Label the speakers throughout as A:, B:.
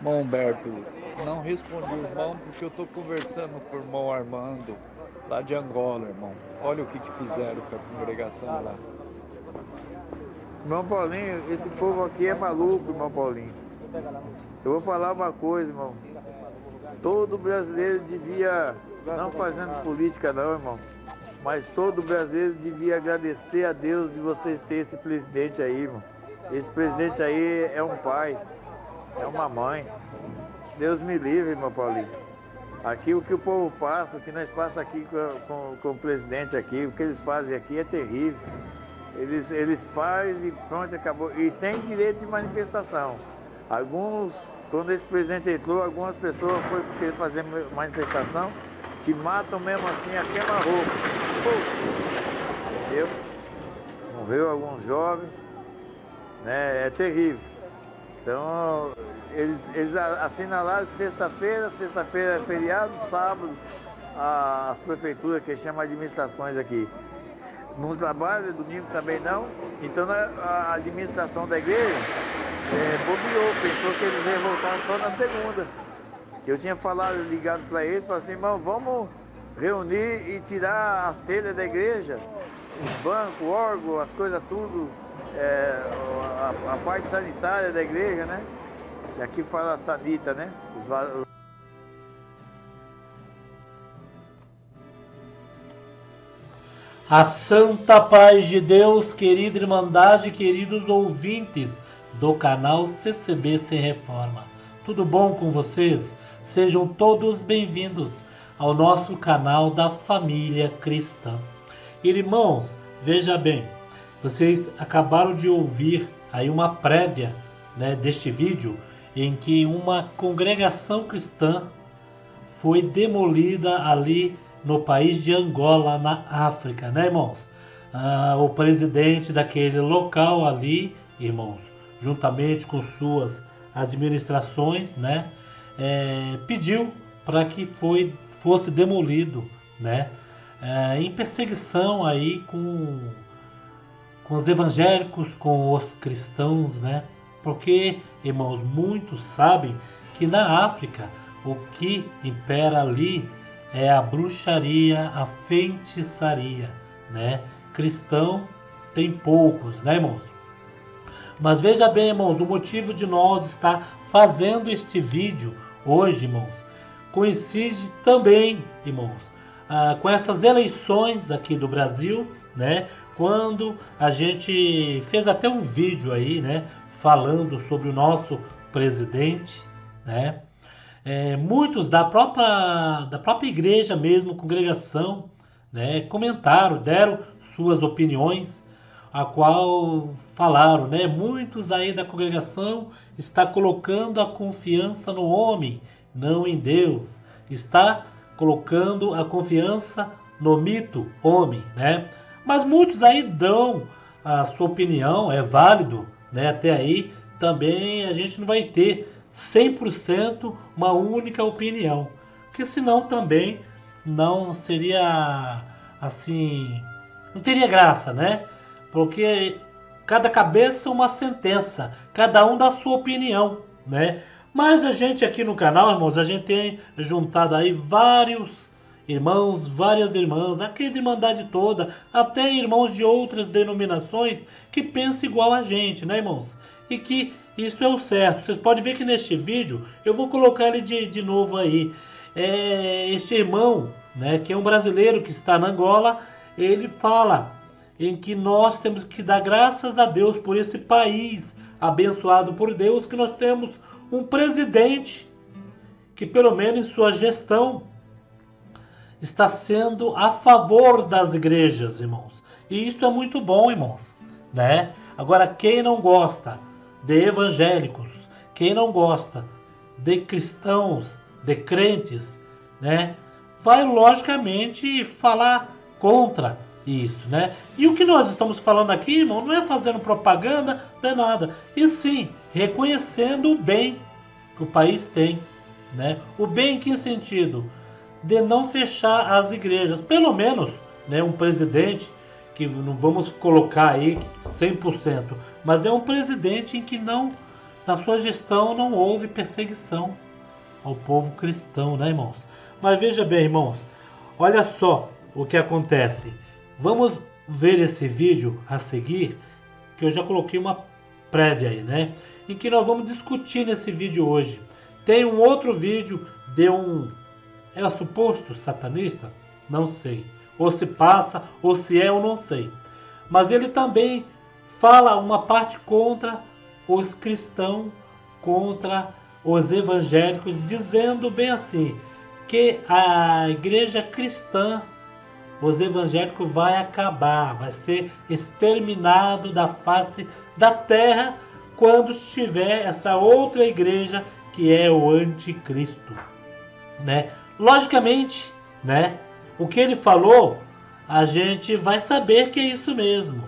A: Irmão Humberto, não respondi o irmão porque eu tô conversando com o irmão Armando, lá de Angola, irmão. Olha o que fizeram com a congregação lá.
B: Irmão Paulinho, esse povo aqui é maluco, irmão Paulinho. Eu vou falar uma coisa, irmão. Todo brasileiro devia, não fazendo política não, irmão, mas todo brasileiro devia agradecer a Deus de vocês terem esse presidente aí, irmão. Esse presidente aí é um pai, é uma mãe. Deus me livre, irmão Paulinho. Aqui o que o povo passa, o que nós passamos aqui com o presidente aqui, o que eles fazem aqui é terrível. Eles fazem e pronto, acabou. E sem direito de manifestação. Quando esse presidente entrou, algumas pessoas foram querer fazer manifestação, te matam mesmo assim a queima-roupa. Entendeu? Morreu alguns jovens, né? É terrível. Então, eles assinalaram sexta-feira é feriado, sábado, as prefeituras, que chamam administrações aqui, não trabalham, domingo também não. Então a administração da igreja bobeou, pensou que eles iam voltar só na segunda. Eu tinha ligado para eles, falei assim, irmão, vamos reunir e tirar as telhas da igreja, os bancos, órgãos, as coisas tudo, a parte sanitária da igreja, né? E aqui fala sanita, né?
C: A santa paz de Deus, querida Irmandade, queridos ouvintes do canal CCB Sem Reforma. Tudo bom com vocês? Sejam todos bem-vindos ao nosso canal da família cristã. Irmãos, veja bem, vocês acabaram de ouvir aí uma prévia, né, deste vídeo em que uma congregação cristã foi demolida ali no país de Angola, na África, né, irmãos? O presidente daquele local ali, irmãos, juntamente com suas administrações, né, pediu para que fosse demolido, né, em perseguição aí com os evangélicos, com os cristãos, né? Porque, irmãos, muitos sabem que na África o que impera ali é a bruxaria, a feitiçaria, né? Cristão tem poucos, né, irmãos? Mas veja bem, irmãos, o motivo de nós estar fazendo este vídeo hoje, irmãos, coincide também, irmãos, com essas eleições aqui do Brasil, né? Quando a gente fez até um vídeo aí, né, falando sobre o nosso presidente, né? Muitos da própria igreja mesmo, congregação, né, comentaram, deram suas opiniões, a qual falaram, né, muitos aí da congregação está colocando a confiança no homem, não em Deus, está colocando a confiança no mito homem, né? Mas muitos aí dão a sua opinião, é válido, né? Até aí também a gente não vai ter 100% uma única opinião, porque senão também não seria assim, não teria graça, né? Porque cada cabeça uma sentença, cada um dá a sua opinião, né? Mas a gente aqui no canal, irmãos, a gente tem juntado aí vários irmãos, várias irmãs, aqui de Irmandade toda, até irmãos de outras denominações que pensam igual a gente, né, irmãos? E que isso é o certo. Vocês podem ver que neste vídeo, eu vou colocar ele de novo aí. Este irmão, né, que é um brasileiro que está na Angola, ele fala em que nós temos que dar graças a Deus por esse país abençoado por Deus, que nós temos um presidente que pelo menos em sua gestão está sendo a favor das igrejas, irmãos. E isso é muito bom, irmãos, né? Agora, quem não gosta de evangélicos, quem não gosta de cristãos, de crentes, né, vai logicamente falar contra isso, né? E o que nós estamos falando aqui, irmão, não é fazendo propaganda, não é nada. E sim, reconhecendo o bem que o país tem, né? O bem em que sentido? De não fechar as igrejas, pelo menos, né, um presidente que não vamos colocar aí 100%, mas é um presidente em que não na sua gestão não houve perseguição ao povo cristão, né, irmãos? Mas veja bem, irmãos, olha só o que acontece. Vamos ver esse vídeo a seguir, que eu já coloquei uma prévia aí, né? Em que nós vamos discutir nesse vídeo hoje. Tem um outro vídeo de um... é suposto satanista? Não sei. Ou se passa, ou se é, eu não sei. Mas ele também fala uma parte contra os cristãos, contra os evangélicos, dizendo bem assim, que a igreja cristã, os evangélicos vai acabar, vai ser exterminado da face da terra quando estiver essa outra igreja que é o anticristo, né? Logicamente, né? O que ele falou, a gente vai saber que é isso mesmo.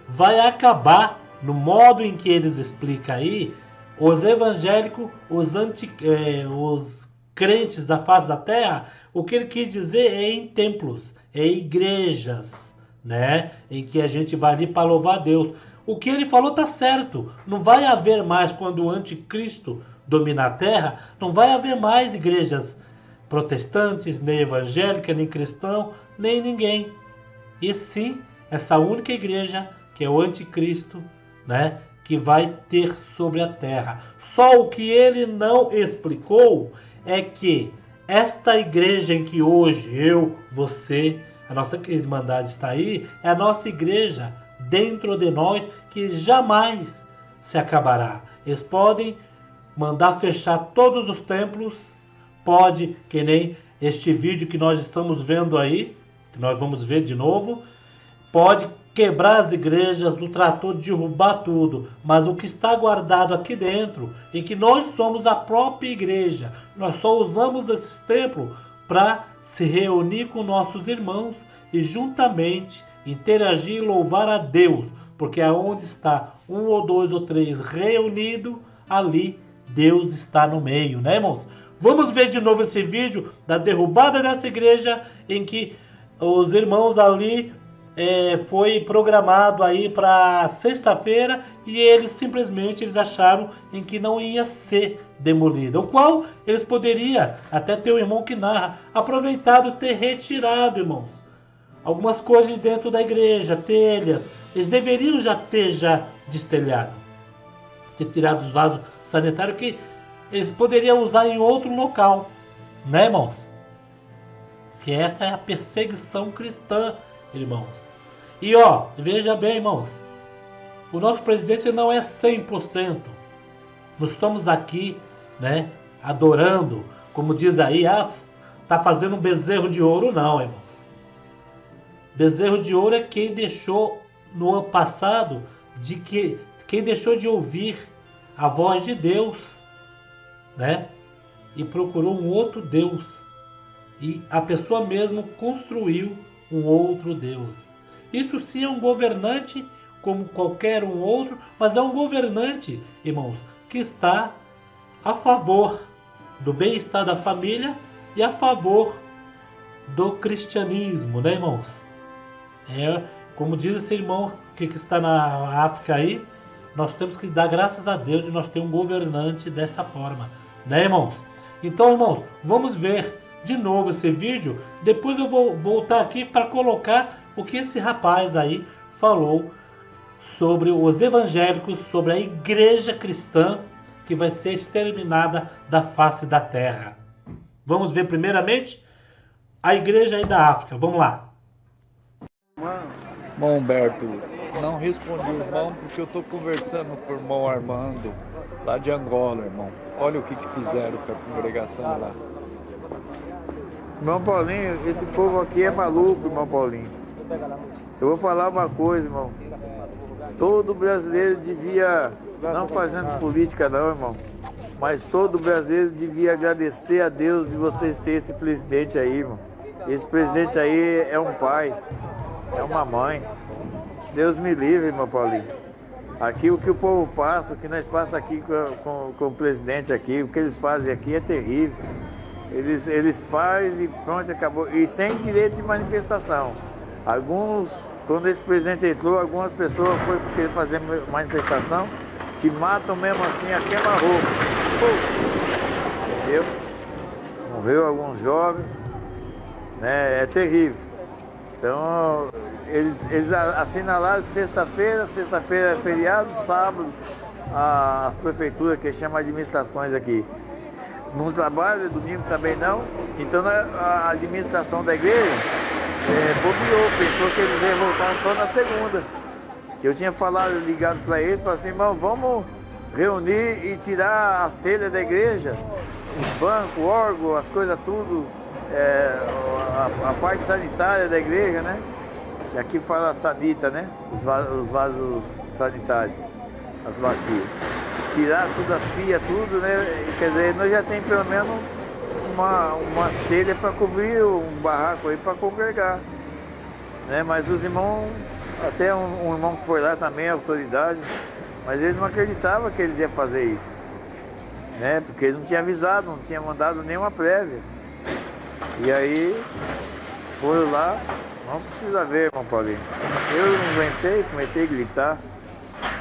C: Vai acabar, no modo em que eles explicam aí, os evangélicos, os crentes da face da terra, o que ele quis dizer é em templos, é igrejas, né? Em que a gente vai ali para louvar a Deus. O que ele falou tá certo. Não vai haver mais, quando o anticristo dominar a terra, não vai haver mais igrejas protestantes, nem evangélica, nem cristão, nem ninguém. E sim, essa única igreja, que é o anticristo, né, que vai ter sobre a terra. Só o que ele não explicou é que esta igreja em que hoje eu, você, a nossa Irmandade está aí, é a nossa igreja dentro de nós, que jamais se acabará. Eles podem mandar fechar todos os templos, pode, que nem este vídeo que nós estamos vendo aí, que nós vamos ver de novo, pode quebrar as igrejas do trator, derrubar tudo, mas o que está guardado aqui dentro, em que nós somos a própria igreja, nós só usamos esses templos para se reunir com nossos irmãos e juntamente interagir e louvar a Deus, porque aonde está um ou dois ou três reunidos, ali Deus está no meio, né, irmãos? Vamos ver de novo esse vídeo da derrubada dessa igreja, em que os irmãos ali foi programado aí para sexta-feira e eles simplesmente acharam em que não ia ser demolida, o qual eles poderiam, até ter o irmão que narra, aproveitado ter retirado, irmãos, algumas coisas dentro da igreja, telhas. Eles deveriam já ter destelhado, ter tirado os vasos sanitários que eles poderiam usar em outro local, né, irmãos? Que essa é a perseguição cristã, irmãos. E ó, veja bem, irmãos, o nosso presidente não é 100%. Nós estamos aqui, né, adorando, como diz aí, tá fazendo um bezerro de ouro, não, irmãos. Bezerro de ouro é quem deixou no ano passado, quem deixou de ouvir a voz de Deus, né? E procurou um outro Deus. E a pessoa mesmo construiu um outro Deus. Isso sim é um governante como qualquer um outro, mas é um governante, irmãos, que está a favor do bem-estar da família e a favor do cristianismo, né, irmãos? Como diz esse irmão que está na África aí, nós temos que dar graças a Deus de nós ter um governante desta forma, né, irmãos? Então, irmãos, vamos ver de novo esse vídeo. Depois eu vou voltar aqui para colocar o que esse rapaz aí falou sobre os evangélicos, sobre a igreja cristã que vai ser exterminada da face da terra. Vamos ver primeiramente a igreja aí da África. Vamos lá.
A: Irmão Humberto, não respondi o irmão porque eu estou conversando com o irmão Armando, lá de Angola, irmão. Olha o que fizeram com a congregação lá.
B: Irmão Paulinho, esse povo aqui é maluco, irmão Paulinho. Eu vou falar uma coisa, irmão. Todo brasileiro devia, não fazendo política não, irmão, mas todo brasileiro devia agradecer a Deus de vocês terem esse presidente aí, irmão. Esse presidente aí é um pai, é uma mãe. Deus me livre, irmão Paulinho. Aqui o que o povo passa, o que nós passamos aqui com o presidente aqui, o que eles fazem aqui é terrível. Eles fazem e pronto, acabou. E sem direito de manifestação. Quando esse presidente entrou, algumas pessoas foram querer fazer manifestação, te matam mesmo assim a queima-roupa. Entendeu? Morreu alguns jovens, né? É terrível. Então, eles assinalaram sexta-feira é feriado, sábado, as prefeituras, que chamam administrações aqui, não trabalham, domingo também não. Então, a administração da igreja bobeou, pensou que eles iam voltar só na segunda. Eu tinha falado, ligado para eles, falei assim, irmão, vamos reunir e tirar as telhas da igreja, os bancos, órgão, as coisas tudo, a parte sanitária da igreja, né? E aqui fala sanita, né? Os vasos sanitários, as bacias. Tirar tudo, as pias, tudo, né? Quer dizer, nós já tem pelo menos umas telhas para cobrir um barraco aí para congregar, né? Mas os irmãos, até um irmão que foi lá também, autoridade, mas ele não acreditava que eles iam fazer isso, né? Porque eles não tinham avisado, não tinham mandado nenhuma prévia. E aí, foram lá, não precisa ver, irmão Paulinho. Eu não aguentei, comecei a gritar,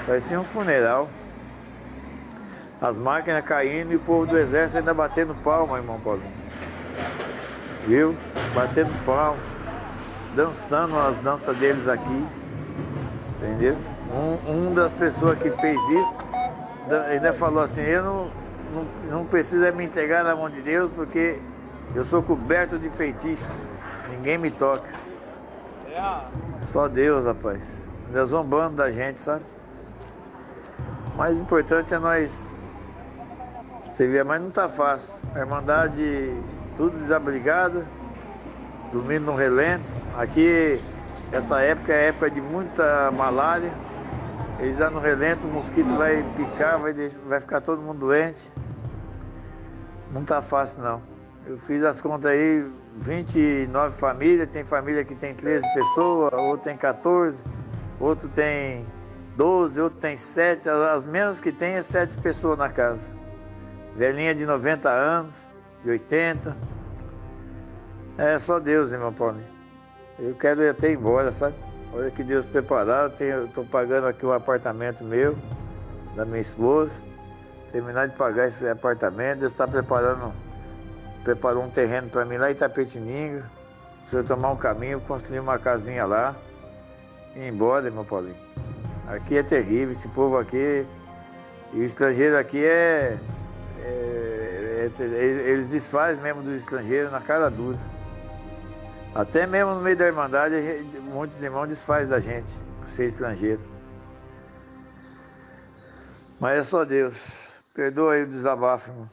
B: parecia um funeral. As máquinas caindo e o povo do exército ainda batendo palma, irmão Paulinho. Viu? Batendo palma, dançando as danças deles aqui. Entendeu? Um das pessoas que fez isso ainda falou assim, eu não preciso me entregar na mão de Deus, porque eu sou coberto de feitiços, ninguém me toca. Só Deus, rapaz. Ainda zombando da gente, sabe? O mais importante é nós servir, mas não tá fácil. A Irmandade tudo desabrigada, dormindo no relento. Aqui, essa época é época de muita malária. Eles lá no relento, o mosquito vai picar, vai ficar todo mundo doente. Não tá fácil não. Eu fiz as contas aí, 29 famílias, tem família que tem 13 pessoas, outro tem 14, outro tem 12, outro tem 7, as menos que tem é 7 pessoas na casa. Velhinha de 90 anos, de 80. É só Deus, irmão Paulinho. Eu quero até ir embora, sabe? Olha que Deus preparado, eu estou pagando aqui um apartamento meu, da minha esposa. Terminar de pagar esse apartamento, Deus está preparou um terreno para mim lá em Itapetininga. Se eu tomar um caminho, construir uma casinha lá e ir embora, irmão Paulinho. Aqui é terrível, esse povo aqui, e o estrangeiro aqui eles desfazem mesmo dos estrangeiros na cara dura. Até mesmo no meio da Irmandade, muitos irmãos desfazem da gente, por ser estrangeiro. Mas é só Deus. Perdoa aí o desabafo, irmão.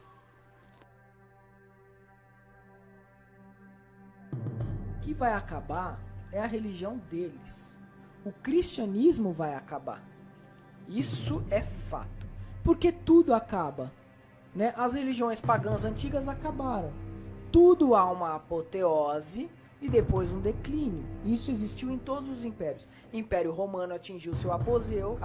D: O que vai acabar é a religião deles. O cristianismo vai acabar. Isso é fato. Porque tudo acaba, né? As religiões pagãs antigas acabaram. Tudo há uma apoteose e depois um declínio. Isso existiu em todos os impérios. O Império Romano atingiu seu apogeu,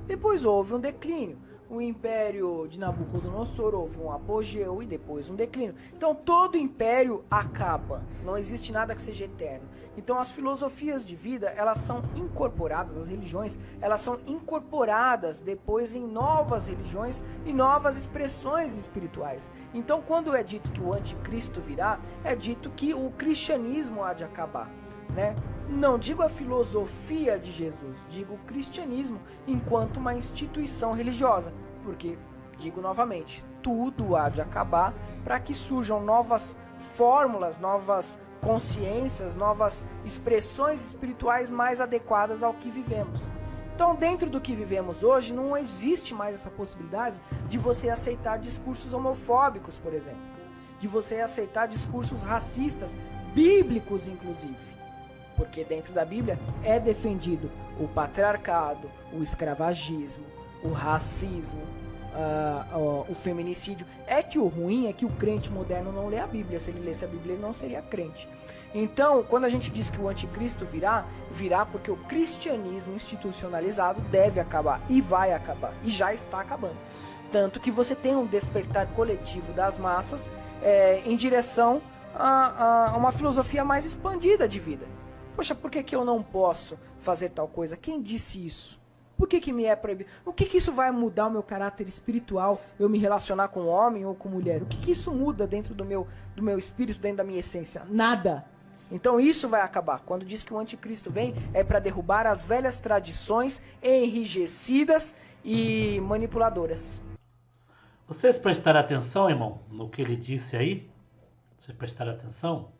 D: depois houve um declínio. O Império de Nabucodonosor houve um apogeu e depois um declínio. Então todo império acaba, não existe nada que seja eterno. Então as filosofias de vida, elas são incorporadas, as religiões, elas são incorporadas depois em novas religiões e novas expressões espirituais. Então quando é dito que o anticristo virá, é dito que o cristianismo há de acabar, né? Não digo a filosofia de Jesus, digo o cristianismo enquanto uma instituição religiosa, porque, digo novamente, tudo há de acabar para que surjam novas fórmulas, novas consciências, novas expressões espirituais mais adequadas ao que vivemos. Então, dentro do que vivemos hoje, não existe mais essa possibilidade de você aceitar discursos homofóbicos, por exemplo, de você aceitar discursos racistas, bíblicos inclusive. Porque dentro da Bíblia é defendido o patriarcado, o escravagismo, o racismo, o feminicídio. É que o ruim é que o crente moderno não lê a Bíblia. Se ele lesse a Bíblia, ele não seria crente. Então, quando a gente diz que o anticristo virá porque o cristianismo institucionalizado deve acabar e vai acabar, e já está acabando. Tanto que você tem um despertar coletivo das massas em direção a uma filosofia mais expandida de vida. Poxa, por que eu não posso fazer tal coisa? Quem disse isso? Por que me é proibido? O que isso vai mudar o meu caráter espiritual, eu me relacionar com homem ou com mulher? O que isso muda dentro do meu espírito, dentro da minha essência? Nada. Então isso vai acabar. Quando diz que o anticristo vem, é para derrubar as velhas tradições enrijecidas e manipuladoras.
C: Vocês prestaram atenção, irmão, no que ele disse aí? Vocês prestaram atenção?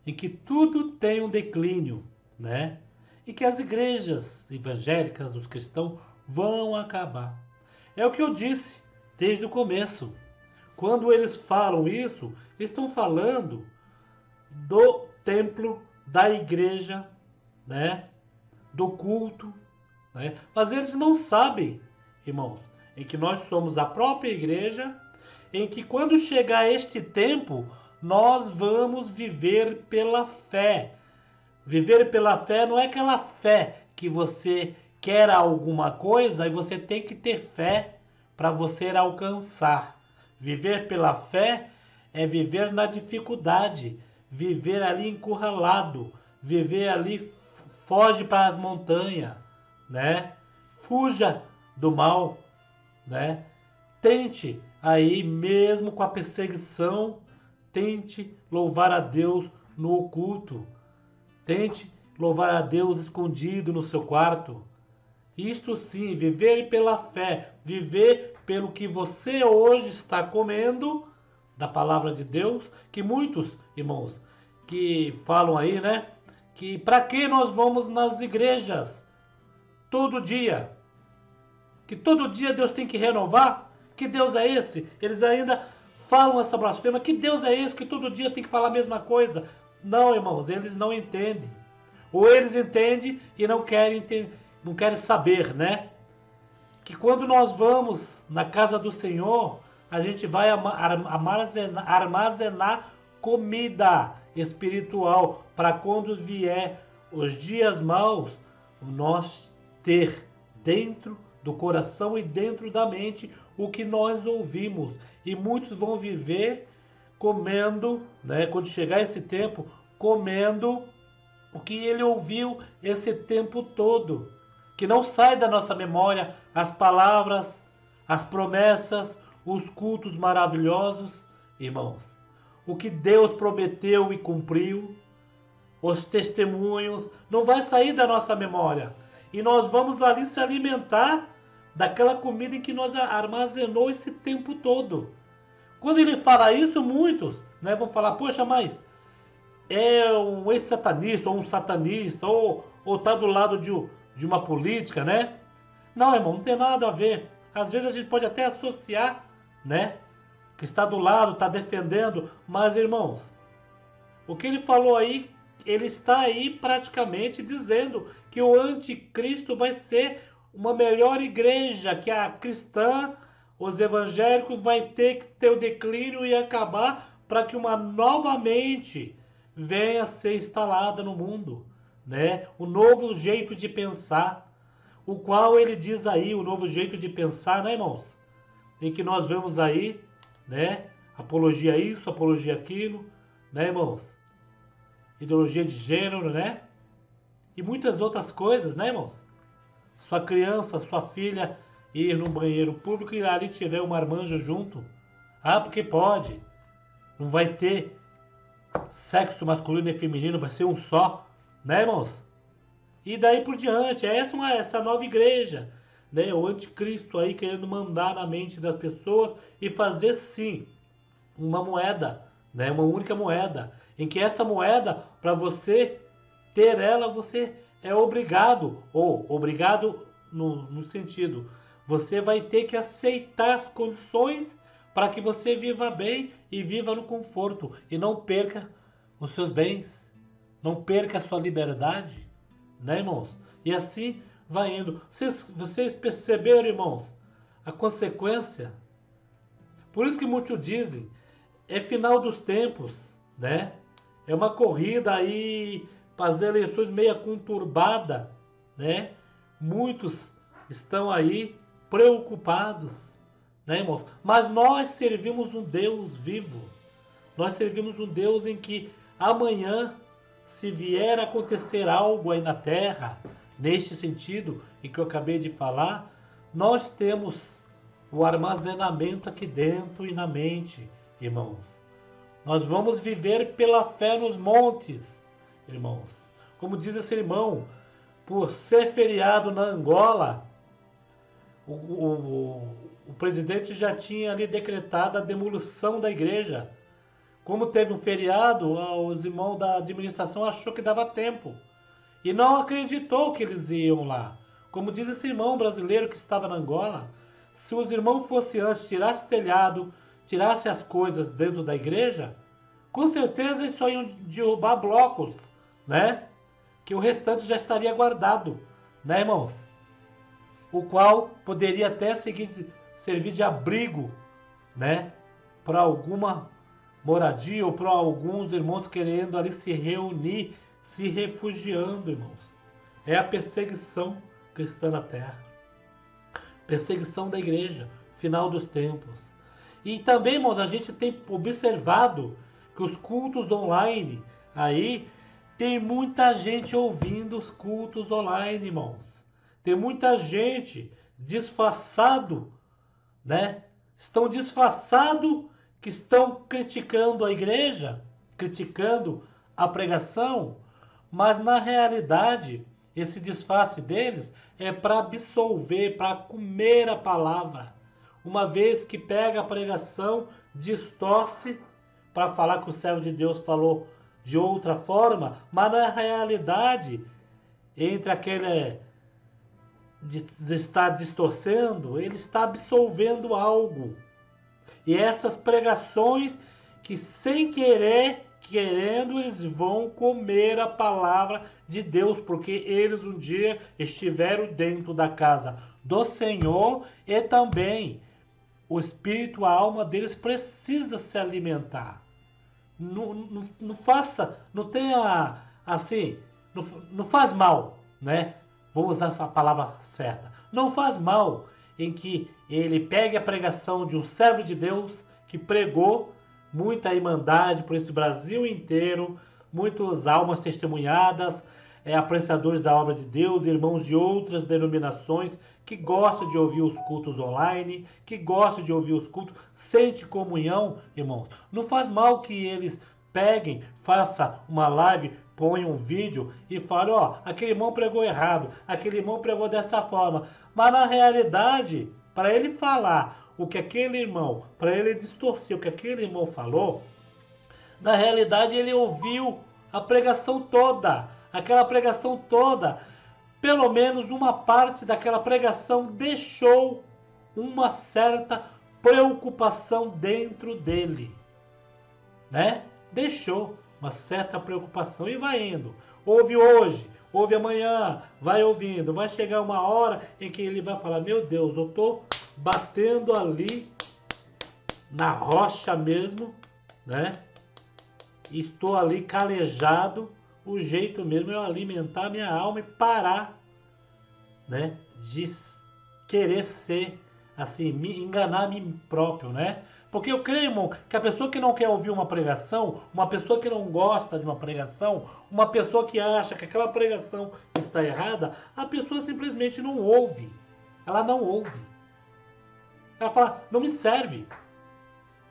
C: Em que tudo tem um declínio, né? E que as igrejas evangélicas, os cristãos, vão acabar. É o que eu disse desde o começo. Quando eles falam isso, eles estão falando do templo, da igreja, né? Do culto, né? Mas eles não sabem, irmãos, em que nós somos a própria igreja, em que quando chegar este tempo, nós vamos viver pela fé. Viver pela fé não é aquela fé que você quer alguma coisa e você tem que ter fé para você alcançar. Viver pela fé é viver na dificuldade, viver ali encurralado, viver ali, foge para as montanhas, né? Fuja do mal, né? Tente aí, mesmo com a perseguição, tente louvar a Deus no oculto. Tente louvar a Deus escondido no seu quarto. Isto sim, viver pela fé, viver pelo que você hoje está comendo da palavra de Deus, que muitos, irmãos, que falam aí, né? Que para que nós vamos nas igrejas todo dia? Que todo dia Deus tem que renovar? Que Deus é esse? Eles ainda falam essa blasfêmia. Que Deus é esse que todo dia tem que falar a mesma coisa? Não, irmãos, eles não entendem. Ou eles entendem e não querem saber, né? Que quando nós vamos na casa do Senhor, a gente vai armazenar comida espiritual para quando vier os dias maus, nós ter dentro do coração e dentro da mente o que nós ouvimos. E muitos vão viver comendo, né, quando chegar esse tempo, comendo o que ele ouviu esse tempo todo. Que não sai da nossa memória as palavras, as promessas, os cultos maravilhosos, irmãos. O que Deus prometeu e cumpriu, os testemunhos, não vai sair da nossa memória. E nós vamos ali se alimentar daquela comida em que nós armazenou esse tempo todo. Quando ele fala isso, muitos, né, vão falar, poxa, mas é um ex-satanista, ou um satanista, ou tá do lado de uma política, né? Não, irmão, não tem nada a ver. Às vezes a gente pode até associar, né, que está do lado, está defendendo, mas, irmãos, o que ele falou aí, ele está aí praticamente dizendo que o anticristo vai ser uma melhor igreja, que a cristã, os evangélicos vai ter que ter o declínio e acabar para que uma nova mente venha a ser instalada no mundo, né? O novo jeito de pensar, o qual ele diz aí, o novo jeito de pensar, né, irmãos? Em que nós vemos aí, né? Apologia isso, apologia aquilo, né, irmãos? Ideologia de gênero, né? E muitas outras coisas, né, irmãos? Sua criança, sua filha ir no banheiro público e ali tiver um marmanjo junto. Ah, porque pode. Não vai ter sexo masculino e feminino, vai ser um só, né, irmãos? E daí por diante, essa nova igreja, né? O anticristo aí querendo mandar na mente das pessoas e fazer sim uma moeda, né? Uma única moeda, em que essa moeda, para você ter ela, você é obrigado, ou obrigado no sentido, você vai ter que aceitar as condições para que você viva bem e viva no conforto e não perca os seus bens, não perca a sua liberdade, né, irmãos? E assim vai indo. Vocês perceberam, irmãos, a consequência? Por isso que muitos dizem, é final dos tempos, né? É uma corrida aí para as eleições meia conturbada, né? Muitos estão aí preocupados, né, irmãos? Mas nós servimos um Deus vivo. Nós servimos um Deus em que amanhã, se vier a acontecer algo aí na terra, neste sentido em que eu acabei de falar, nós temos o armazenamento aqui dentro e na mente, irmãos. Nós vamos viver pela fé nos montes, irmãos. Como diz esse irmão, por ser feriado na Angola, o presidente já tinha ali decretado a demolição da igreja. Como teve um feriado, os irmãos da administração achou que dava tempo. E não acreditou que eles iam lá. Como diz esse irmão brasileiro que estava na Angola, se os irmãos fossem antes, tirassem o telhado, tirassem as coisas dentro da igreja, com certeza eles só iam derrubar blocos, né? Que o restante já estaria guardado, né, irmãos? O qual poderia até servir de abrigo, né? Para alguma moradia ou para alguns irmãos querendo ali se reunir, se refugiando, irmãos. É a perseguição cristã na terra. Perseguição da igreja, final dos tempos. E também, irmãos, a gente tem observado que os cultos online aí, tem muita gente ouvindo os cultos online, irmãos. Tem muita gente disfarçado, né? Estão disfarçados que estão criticando a igreja, criticando a pregação, mas na realidade, esse disfarce deles é para absolver, para comer a palavra. Uma vez que pega a pregação, distorce para falar que o servo de Deus falou de outra forma, mas na realidade, entre aquele de estar distorcendo, ele está absolvendo algo. E essas pregações que sem querer, querendo, eles vão comer a palavra de Deus, porque eles um dia estiveram dentro da casa do Senhor e também o espírito, a alma deles precisa se alimentar. Não faça, não tenha assim, não faz mal, né? Vou usar essa palavra certa. Não faz mal em que ele pegue a pregação de um servo de Deus que pregou muita irmandade por esse Brasil inteiro, muitas almas testemunhadas, apreciadores da obra de Deus, irmãos de outras denominações que gostam de ouvir os cultos online, que gostam de ouvir os cultos, sente comunhão, irmãos. Não faz mal que eles peguem, façam uma live, ponham um vídeo e falem, ó, aquele irmão pregou errado, aquele irmão pregou dessa forma. Mas na realidade, para ele falar o que aquele irmão, para ele distorcer o que aquele irmão falou, na realidade ele ouviu a pregação toda, aquela pregação toda, pelo menos uma parte daquela pregação deixou uma certa preocupação dentro dele, né? Deixou uma certa preocupação e vai indo. Ouve hoje, ouve amanhã, vai ouvindo. Vai chegar uma hora em que ele vai falar, meu Deus, eu estou batendo ali na rocha mesmo, né? Estou ali calejado. O jeito mesmo é eu alimentar minha alma e parar, né? De querer ser, assim, me enganar a mim próprio, né? Porque eu creio, irmão, que a pessoa que não quer ouvir uma pregação, uma pessoa que não gosta de uma pregação, uma pessoa que acha que aquela pregação está errada, a pessoa simplesmente não ouve. Ela não ouve. Ela fala, não me serve.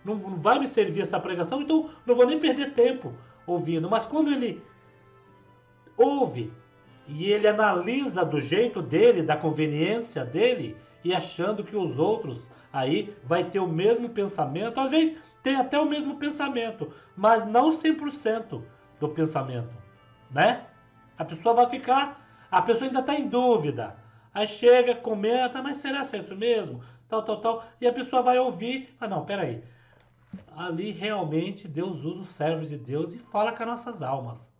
C: Não vai me servir essa pregação, então não vou nem perder tempo ouvindo. Mas quando ele ouve e ele analisa do jeito dele, da conveniência dele, e achando que os outros aí vai ter o mesmo pensamento, às vezes tem até o mesmo pensamento, mas não 100% do pensamento, né? A pessoa vai ficar, a pessoa ainda está em dúvida, aí chega, comenta, mas será que é isso mesmo? Tal, e a pessoa vai ouvir, não, peraí, ali realmente Deus usa os servos de Deus e fala com as nossas almas.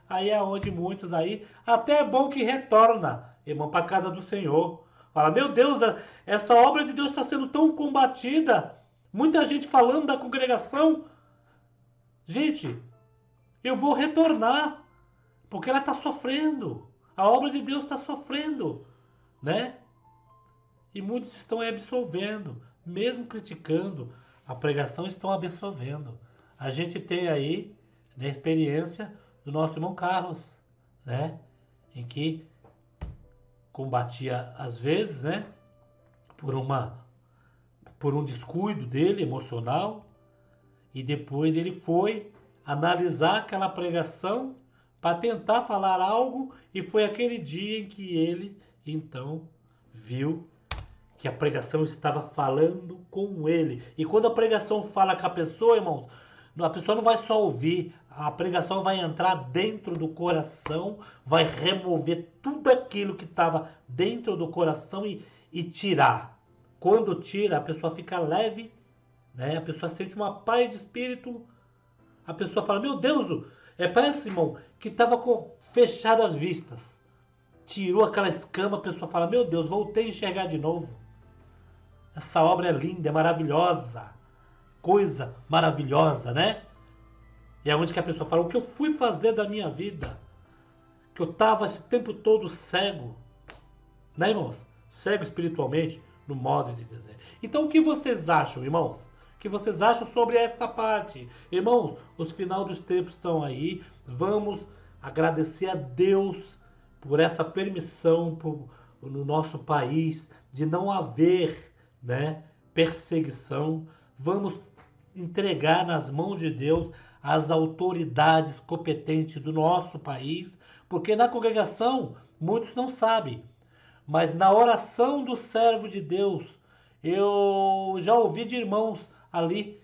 C: Aí é onde muitos aí, até é bom que retorna, irmão, para a casa do Senhor. Fala, meu Deus, essa obra de Deus está sendo tão combatida. Muita gente falando da congregação. Gente, eu vou retornar, porque ela está sofrendo. A obra de Deus está sofrendo, né? E muitos estão absolvendo, mesmo criticando, a pregação estão absolvendo. A gente tem aí, né, a experiência do nosso irmão Carlos, né? Em que combatia às vezes, né? Por um descuido dele emocional, e depois ele foi analisar aquela pregação para tentar falar algo, e foi aquele dia em que ele então viu que a pregação estava falando com ele. E quando a pregação fala com a pessoa, irmãos, a pessoa não vai só ouvir, a pregação vai entrar dentro do coração, vai remover tudo aquilo que estava dentro do coração e tirar. Quando tira, a pessoa fica leve, né? A pessoa sente uma paz de espírito. A pessoa fala, meu Deus, parece, irmão, que estava fechado as vistas. Tirou aquela escama, a pessoa fala, meu Deus, voltei a enxergar de novo. Essa obra é linda, é maravilhosa. Coisa maravilhosa, né? E é onde que a pessoa fala, o que eu fui fazer da minha vida? Que eu estava esse tempo todo cego. Né, irmãos? Cego espiritualmente, no modo de dizer. Então, o que vocês acham, irmãos? O que vocês acham sobre esta parte? Irmãos, os final dos tempos estão aí. Vamos agradecer a Deus por essa permissão no nosso país de não haver, né, perseguição. Vamos entregar nas mãos de Deus as autoridades competentes do nosso país, porque na congregação muitos não sabem, mas na oração do servo de Deus, eu já ouvi de irmãos ali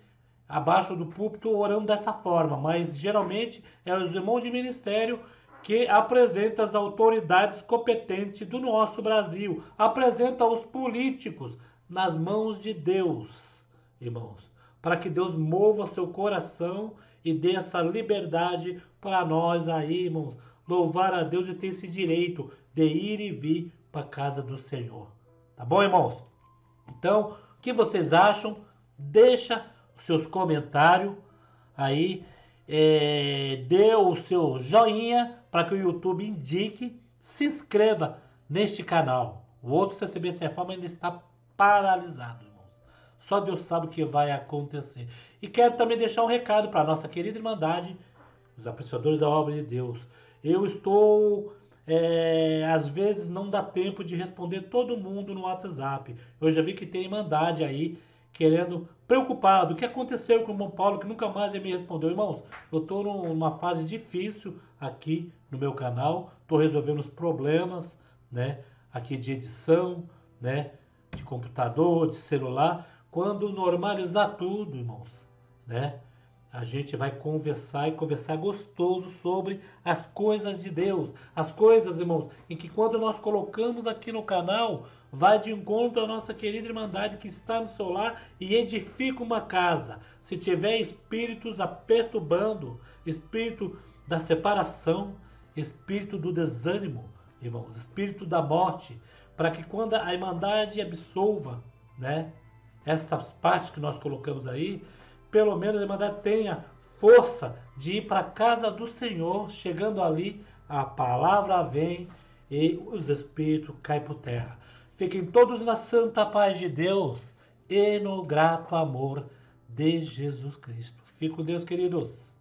C: abaixo do púlpito orando dessa forma, mas geralmente é os irmãos de ministério que apresenta as autoridades competentes do nosso Brasil, apresenta os políticos nas mãos de Deus, irmãos, para que Deus mova seu coração e dê essa liberdade para nós aí, irmãos, louvar a Deus e ter esse direito de ir e vir para a casa do Senhor. Tá bom, irmãos? Então, o que vocês acham? Deixa os seus comentários aí, dê o seu joinha para que o YouTube indique, se inscreva neste canal. O outro CCB Sem Reforma ainda está paralisado, irmãos. Só Deus sabe o que vai acontecer. E quero também deixar um recado para a nossa querida Irmandade, os apreciadores da obra de Deus. Eu estou, às vezes não dá tempo de responder todo mundo no WhatsApp. Eu já vi que tem Irmandade aí, querendo, preocupado. O que aconteceu com o irmão Paulo, que nunca mais ele me respondeu? Irmãos, eu estou numa fase difícil aqui no meu canal. Estou resolvendo os problemas, né, aqui de edição, né, de computador, de celular. Quando normalizar tudo, irmãos, né, a gente vai conversar e conversar gostoso sobre as coisas de Deus. As coisas, irmãos, em que quando nós colocamos aqui no canal, vai de encontro à nossa querida Irmandade que está no seu lar e edifica uma casa. Se tiver espíritos a perturbando, espírito da separação, espírito do desânimo, irmãos, espírito da morte, para que quando a Irmandade absolva, né, estas partes que nós colocamos aí, pelo menos a Irmandade tenha força de ir para a casa do Senhor, chegando ali, a palavra vem e os espíritos caem por terra. Fiquem todos na santa paz de Deus e no grato amor de Jesus Cristo. Fique com Deus, queridos.